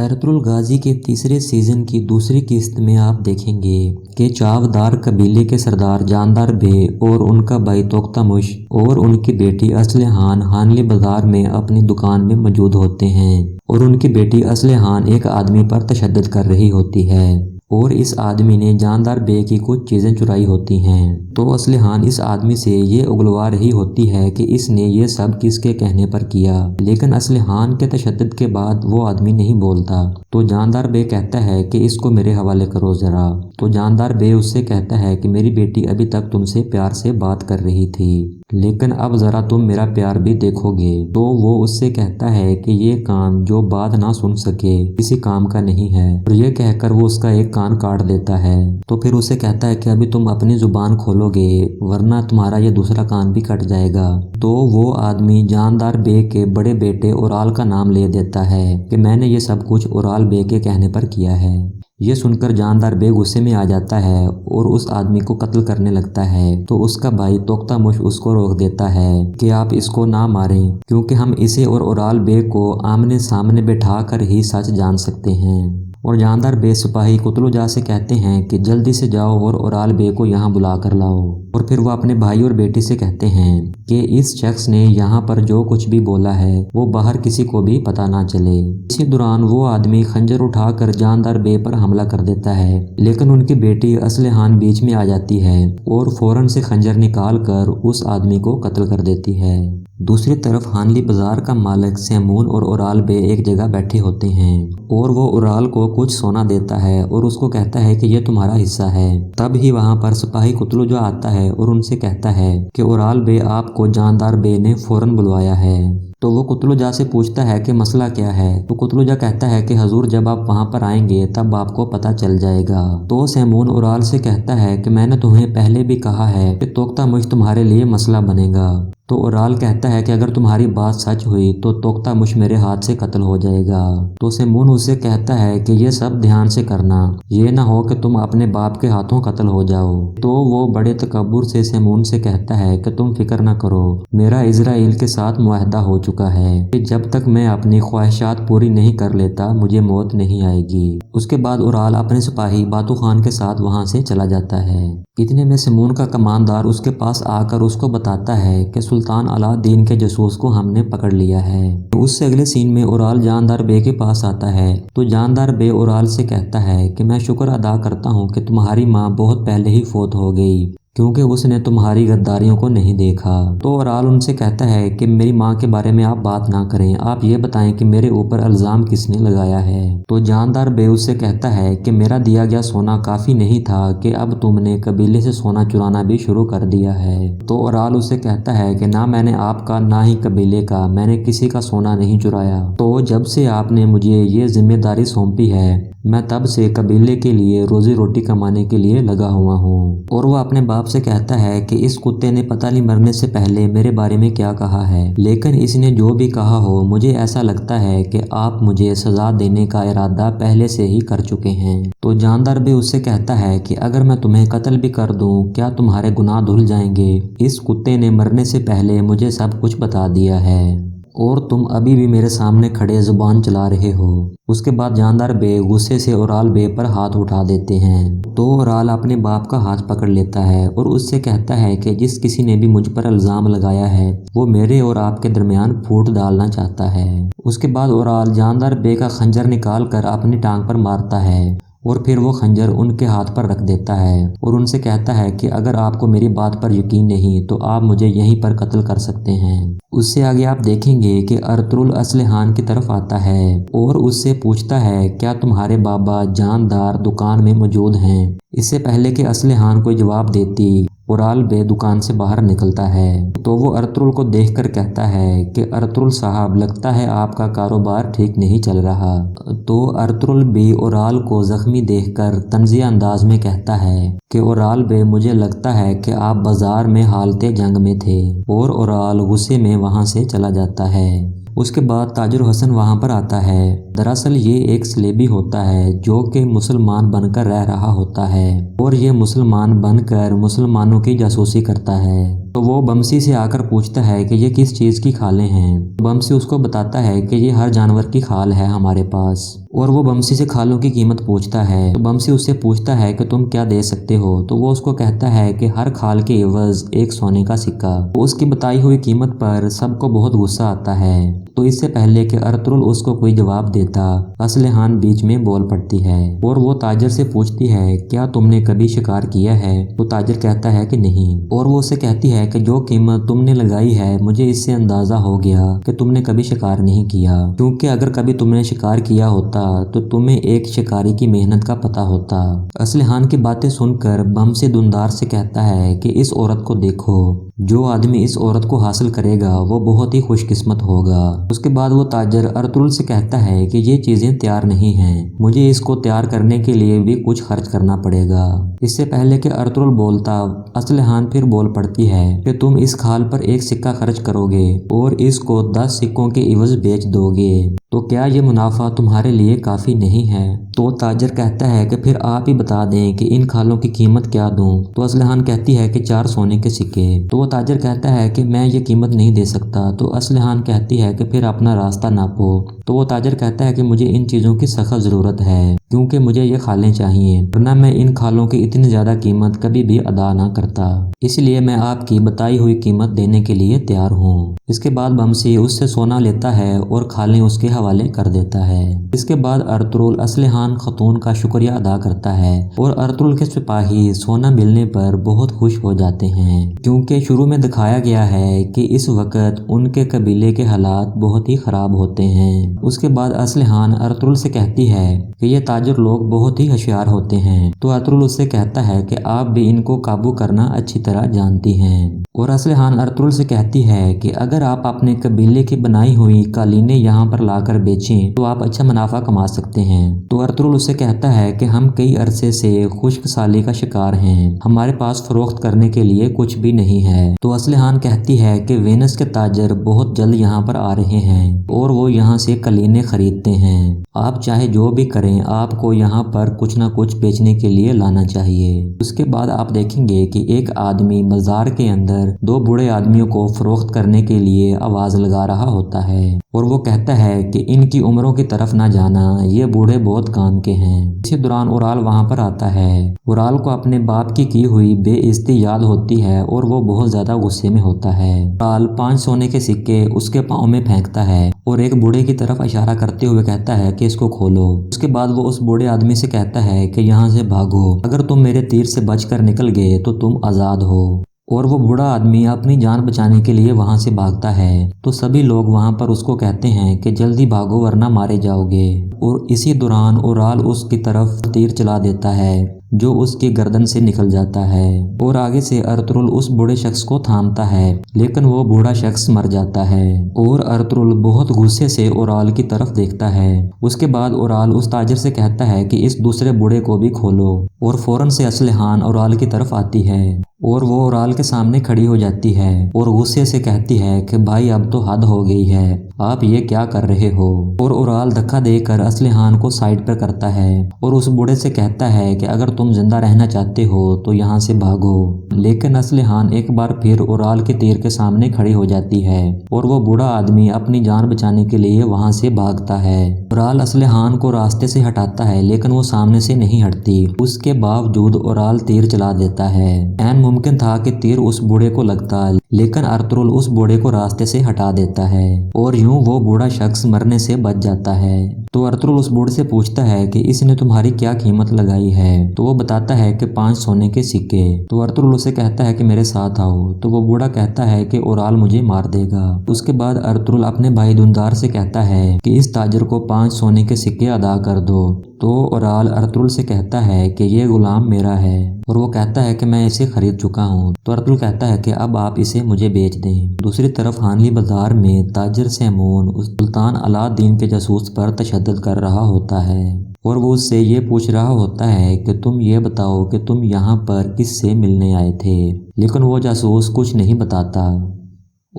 Ertugrul गाजी के तीसरे season की दूसरी किस्त में आप देखेंगे कि चावदार कबीले के सरदार जानदार बे और उनका भाई तोख्तामुश और उनकी बेटी असलहान हानली बाजार में अपनी दुकान में मौजूद होते हैं और उनकी बेटी असलहान एक आदमी पर तशद्दुद कर रही होती है और इस आदमी ने जानदार बे की कुछ चीज़ें चुराई होती हैं। तो असलहान इस आदमी से ये उगलवा रही होती है कि इसने ये सब किसके कहने पर किया, लेकिन असलहान के तशद्दुद के बाद वो आदमी नहीं बोलता। तो जानदार बे कहता है कि इसको मेरे हवाले करो ज़रा। तो जानदार बे उससे कहता है कि मेरी बेटी अभी तक तुमसे प्यार से बात कर रही थी, लेकिन अब ज़रा तुम मेरा प्यार भी देखोगे। तो वो उससे कहता है कि ये कान जो बात ना सुन सके किसी काम का नहीं है, और ये कहकर वो उसका एक कान काट देता है। तो फिर उसे कहता है कि अभी तुम अपनी जुबान खोलोगे वरना तुम्हारा ये दूसरा कान भी कट जाएगा। तो वो आदमी जानदार बे के बड़े बेटे ओराल का नाम ले देता है कि मैंने ये सब कुछ ओराल बे के कहने पर किया है। ये सुनकर जानदार बे गुस्से में आ जाता है और उस आदमी को कत्ल करने लगता है। तो उसका भाई तोख्तामुश उसको रोक देता है कि आप इसको ना मारें, क्योंकि हम इसे और ओराल बे को आमने सामने बैठा कर ही सच जान सकते हैं। और जानदार बे सिपाही कुतलुजा से कहते हैं कि जल्दी से जाओ और ओराल बे को यहाँ बुला कर लाओ। और फिर वो अपने भाई और बेटी से कहते हैं कि इस शख्स ने यहाँ पर जो कुछ भी बोला है वो बाहर किसी को भी पता ना चले। इसी दौरान वो आदमी खंजर उठाकर जानदार बे पर हमला कर देता है, लेकिन उनकी बेटी असलहान बीच में आ जाती है और फौरन से खंजर निकाल कर उस आदमी को कत्ल कर देती है। दूसरी तरफ हानली बाजार का मालिक सैमून और ओराल बे एक जगह बैठे होते हैं और वो ओराल को कुछ सोना देता है और उसको कहता है कि ये तुम्हारा हिस्सा है। तब ही वहाँ पर सिपाही कुतलुजा आता है और उनसे कहता है कि ओराल बे आपको जानदार बे ने फौरन बुलवाया है। तो वो कुतलुजा से पूछता है कि मसला क्या है। तो कुतलुजा कहता है कि हजूर जब आप वहाँ पर आएंगे तब आपको पता चल जाएगा। तो सैमून ओराल से कहता है कि मैंने तुम्हें पहले भी कहा है कि तोख्तामुश तुम्हारे लिए मसला बनेगा। तो ओराल कहता है कि अगर तुम्हारी बात सच हुई तो तोख्तामुश मेरे हाथ से कत्ल हो जाएगा। तो सैमून उससे कहता है कि ये सब ध्यान से करना, ये ना हो कि तुम अपने बाप के हाथों कत्ल हो जाओ। तो वो बड़े तकब्बुर से सैमून से कहता है कि तुम फिक्र ना करो, मेरा इजराइल के साथ मुआहदा हो चुका है कि जब तक मैं अपनी ख्वाहिशात पूरी नहीं कर लेता मुझे मौत नहीं आएगी। उसके बाद ओराल अपने सिपाही बातू खान के साथ वहाँ से चला जाता है। इतने में सैमून का कमानदार उसके पास आकर उसको बताता है कि सुल्तान अलाउद्दीन के जासूस को हमने पकड़ लिया है। उससे अगले सीन में ओराल जानदार बे के पास आता है। तो जानदार बे ओराल से कहता है कि मैं शुक्र अदा करता हूँ कि तुम्हारी माँ बहुत पहले ही फौत हो गई, क्योंकि उसने तुम्हारी गद्दारियों को नहीं देखा। तो ओराल उनसे कहता है कि मेरी माँ के बारे में आप बात ना करें, आप ये बताएं कि मेरे ऊपर इल्ज़ाम किसने लगाया है। तो जानदार बे उससे कहता है कि मेरा दिया गया सोना काफ़ी नहीं था कि अब तुमने कबीले से सोना चुराना भी शुरू कर दिया है। तो ओराल उससे कहता है कि ना मैंने आपका ना ही कबीले का, मैंने किसी का सोना नहीं चुराया। तो जब से आपने मुझे ये जिम्मेदारी सौंपी है मैं तब से कबीले के लिए रोजी रोटी कमाने के लिए लगा हुआ हूँ। और वो अपने बाप से कहता है कि इस कुत्ते ने पता नहीं मरने से पहले मेरे बारे में क्या कहा है, लेकिन इसने जो भी कहा हो मुझे ऐसा लगता है कि आप मुझे सजा देने का इरादा पहले से ही कर चुके हैं। तो जानदार भी उससे कहता है कि अगर मैं तुम्हें कत्ल भी कर दूं क्या तुम्हारे गुनाह धुल जाएंगे? इस कुत्ते ने मरने से पहले मुझे सब कुछ बता दिया है और तुम अभी भी मेरे सामने खड़े जुबान चला रहे हो। उसके बाद जानदार बे गुस्से से ओराल बे पर हाथ उठा देते हैं। तो ओराल अपने बाप का हाथ पकड़ लेता है और उससे कहता है कि जिस किसी ने भी मुझ पर इल्ज़ाम लगाया है वो मेरे और आपके दरमियान फूट डालना चाहता है। उसके बाद ओराल जानदार बे का खंजर निकाल कर अपनी टांग पर मारता है और फिर वो खंजर उनके हाथ पर रख देता है और उनसे कहता है कि अगर आपको मेरी बात पर यकीन नहीं तो आप मुझे यहीं पर कत्ल कर सकते हैं। उससे आगे आप देखेंगे कि एर्तुगरुल असलहान की तरफ आता है और उससे पूछता है क्या तुम्हारे बाबा जानदार दुकान में मौजूद हैं। इससे पहले कि असलहान कोई जवाब देती ओराल बे दुकान से बाहर निकलता है। तो वो एर्तुगरुल को देखकर कहता है कि एर्तुगरुल साहब लगता है आपका कारोबार ठीक नहीं चल रहा। तो एर्तुगरुल भी ओराल को जख्मी देखकर तंजिया अंदाज में कहता है कि ओराल बे मुझे लगता है कि आप बाजार में हालते जंग में थे, और ओराल गुस्से में वहाँ से चला जाता है। उसके बाद ताजुर हसन वहाँ पर आता है। दरअसल ये एक सलेबी होता है जो कि मुसलमान बनकर रह रहा होता है और ये मुसलमान बनकर मुसलमानों की जासूसी करता है। तो वो बमसी से आकर पूछता है कि ये किस चीज़ की खालें हैं। बमसी उसको बताता है कि ये हर जानवर की खाल है हमारे पास। और वो बमसी से खालों की कीमत पूछता है। तो बमसी उससे पूछता है कि तुम क्या दे सकते हो। तो वो उसको कहता है कि हर खाल के एवज एक सोने का सिक्का। तो उसकी बताई हुई कीमत पर सबको बहुत गुस्सा आता है। तो इससे पहले कि अर्तुरुल उसको कोई जवाब देता, असलहान बीच में बोल पड़ती है और वो ताजर से पूछती है, क्या तुमने कभी शिकार किया है। तो ताजर कहता है कि नहीं। और वो उससे कहती है कि जो कीमत तुमने लगाई है, मुझे इससे अंदाजा हो गया कि तुमने कभी शिकार नहीं किया, क्योंकि अगर कभी तुमने शिकार किया होता तो तुम्हें एक शिकारी की मेहनत का पता होता। असलहान की बातें सुनकर बमसी दुनदार से कहता है कि इस औरत को देखो, जो आदमी इस औरत को हासिल करेगा वो बहुत ही खुशकिस्मत होगा। उसके बाद वो ताजर अर्तुरुल से कहता है कि ये चीजें तैयार नहीं हैं, मुझे इसको तैयार करने के लिए भी कुछ खर्च करना पड़ेगा। इससे पहले कि अर्तुरुल बोलता, असलहान फिर बोल पड़ती है कि तुम इस खाल पर एक सिक्का खर्च करोगे और इसको 10 सिक्कों के इवज बेच दोगे, तो क्या ये मुनाफा तुम्हारे लिए काफी नहीं है। तो ताजर कहता है कि फिर आप ही बता दें कि इन खालों की कीमत क्या दूं। तो असलहान कहती है कि 4 सोने के सिक्के। तो वो ताजर कहता है कि मैं ये कीमत नहीं दे सकता। तो असलहान कहती है कि फिर अपना रास्ता नापो। तो वो ताजर कहता है कि मुझे इन चीज़ों की सख्त ज़रूरत है, क्योंकि मुझे ये खालें चाहिए, वरना मैं इन खालों की इतनी ज़्यादा कीमत कभी भी अदा ना करता। इसलिए मैं आपकी बताई हुई कीमत देने के लिए तैयार हूँ। इसके बाद बमसी उससे सोना लेता है और खालें उसके हवाले कर देता है। इसके बाद अर्तुरुल असलहान खतून का शुक्रिया अदा करता है और अर्तुरुल के सिपाही सोना मिलने पर बहुत खुश हो जाते हैं, क्योंकि शुरू में दिखाया गया है कि इस वक्त उनके कबीले के हालात बहुत ही खराब होते हैं। उसके बाद असलहान अर्तुरुल से कहती है कि ये ताजर लोग बहुत ही होशियार होते हैं। तो अर्तुरुल उससे कहता है कि आप भी इनको काबू करना अच्छी तरह जानती हैं। और असलहान अर्तुरुल से कहती है कि अगर आप अपने कबीले की बनाई हुई कालीनें यहाँ पर लाकर बेचें तो आप अच्छा मुनाफा कमा सकते हैं। तो अर्तुरुल उससे कहता है कि हम कई अरसे से खुश्क साली का शिकार हैं, हमारे पास फरोख्त करने के लिए कुछ भी नहीं है। तो असलहान कहती है कि वेनस के ताजर बहुत जल्द यहाँ पर आ रहे हैं और वो यहाँ से कलीनें खरीदते हैं। आप चाहे जो भी करें, आपको यहाँ पर कुछ ना कुछ बेचने के लिए लाना चाहिए। उसके बाद आप देखेंगे कि एक आदमी बाजार के अंदर 2 बूढ़े आदमियों को फरोख्त करने के लिए आवाज लगा रहा होता है और वो कहता है कि इनकी उम्रों की तरफ ना जाना, ये बूढ़े बहुत काम के हैं। इसी दौरान उराल वहाँ पर आता है। उराल को अपने बाप की हुई बेइज्जती याद होती है और वो बहुत ज्यादा गुस्से में होता है। उराल 5 सोने के सिक्के उसके पाँव में फेंकता है और एक बूढ़े की तरफ इशारा करते हुए कहता है कि इसको खोलो। उसके बाद वो उस बूढ़े आदमी से कहता है कि यहाँ से भागो, अगर तुम मेरे तीर से बचकर निकल गए तो तुम आजाद हो। और वो बूढ़ा आदमी अपनी जान बचाने के लिए वहां से भागता है। तो सभी लोग वहां पर उसको कहते हैं कि जल्दी भागो वरना मारे जाओगे। और इसी दौरान उराल उसकी तरफ तीर चला देता है जो उसकी गर्दन से निकल जाता है और आगे से अर्तुरुल उस बूढ़े शख्स को थामता है, लेकिन वो बूढ़ा शख्स मर जाता है और अर्तुरुल बहुत गुस्से से उराल की तरफ देखता है। उसके बाद उराल उस ताजर से कहता है कि इस दूसरे बूढ़े को भी खोलो और फौरन से असलहान उराल की तरफ आती है और वो उराल के सामने खड़ी हो जाती है और गुस्से से कहती है कि भाई अब तो हद हो गई है, आप ये क्या कर रहे हो। और उराल धक्का देकर असलहान को साइड पर करता है और उस बूढ़े से कहता है कि अगर तुम जिंदा रहना चाहते हो तो यहाँ से भागो। लेकिन असलहान एक बार फिर उराल के तीर के सामने खड़ी हो जाती है और वो बूढ़ा आदमी अपनी जान बचाने के लिए वहाँ से भागता है। उराल असलहान को रास्ते से हटाता है लेकिन वो सामने से नहीं हटती। उसके बावजूद उराल तीर चला देता है। ऐन मुमकिन था कि तीर उस बूढ़े को लगता, लेकिन अर्तुरुल उस बूढ़े को रास्ते से हटा देता है और यूं वो बूढ़ा शख्स मरने से बच जाता है। तो अर्तुरुल उस बूढ़े से पूछता है कि इसने तुम्हारी क्या कीमत लगाई है। तो वो बताता है कि 5 सोने के सिक्के। तो अर्तुरुल उसे कहता है कि मेरे साथ आओ। तो वो बूढ़ा कहता है कि उराल मुझे मार देगा। उसके बाद अर्तुरुल अपने भाई दुनदार से कहता है कि इस ताजर को 5 सोने के सिक्के अदा कर दो। तो उराल अर्तुरुल से कहता है कि ये गुलाम मेरा है और वो कहता है कि मैं इसे खरीद चुका हूँ। तो अर्तुरुल कहता है कि अब आप इसे मुझे बेच दें। दूसरी तरफ हानली बाजार में ताजर सैमून उस सुल्तान अलाउद्दीन के जासूस पर तशद्दुद कर रहा होता है और वो उससे ये पूछ रहा होता है कि तुम ये बताओ कि तुम यहाँ पर किससे मिलने आए थे। लेकिन वो जासूस कुछ नहीं बताता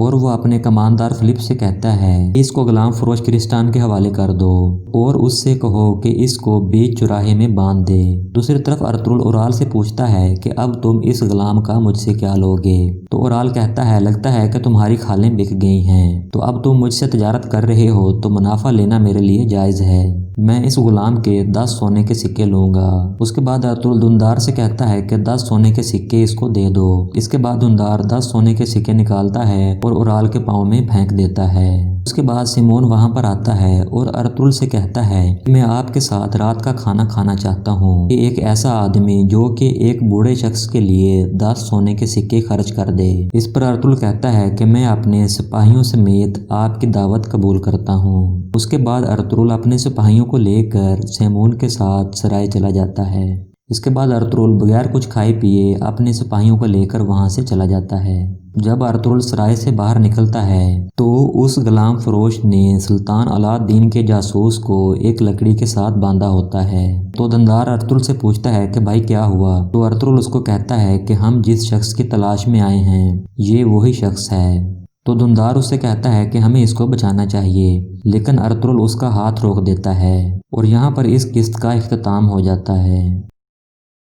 और वो अपने कमानदार फिलिप से कहता है कि इसको गुलाम फरोश क्रिस्टान के हवाले कर दो और उससे कहो कि इसको बीच चौराहे में बांध दे। दूसरी तरफ अर्तुगरुल ओराल से पूछता है कि अब तुम इस गुलाम का मुझसे क्या लोगे? तो ओराल कहता है लगता है कि तुम्हारी खालें बिक गई हैं, तो अब तुम मुझसे तजारत कर रहे हो तो मुनाफा लेना मेरे लिए जायज़ है। मैं इस गुलाम के 10 सोने के सिक्के लूंगा। उसके बाद अर्तुगरुल धुंधार से कहता है कि 10 सोने के सिक्के इसको दे दो। इसके बाद धुंधार 10 सोने के सिक्के निकालता है और ओराल के पाँव में फेंक देता है। उसके बाद सिमोन वहां पर आता है और अर्तुगरुल से कहता है कि मैं आपके साथ रात का खाना खाना चाहता हूँ कि एक ऐसा आदमी जो कि एक बूढ़े शख्स के लिए 10 सोने के सिक्के खर्च कर दे। इस पर अर्तुगरुल कहता है कि मैं अपने सिपाहियों समेत आपकी दावत कबूल करता हूँ। उसके बाद अर्तुगरुल अपने सिपाहियों को लेकर सिमोन के साथ सराय चला जाता है। इसके बाद अर्तुगरुल बगैर कुछ खाए पिए अपने सिपाहियों को लेकर वहां से चला जाता है। जब अर्तुगरुल सराय से बाहर निकलता है तो उस गुलाम फरोश ने सुल्तान अलाउद्दीन के जासूस को एक लकड़ी के साथ बांधा होता है। तो धुंधार अर्तुगरुल से पूछता है कि भाई क्या हुआ? तो अर्तुगरुल उसको कहता है कि हम जिस शख्स की तलाश में आए हैं ये वही शख्स है। तो धुंधार उससे कहता है कि हमें इसको बचाना चाहिए, लेकिन अर्तुगरुल उसका हाथ रोक देता है और यहाँ पर इस किस्त का इख्तिताम हो जाता है।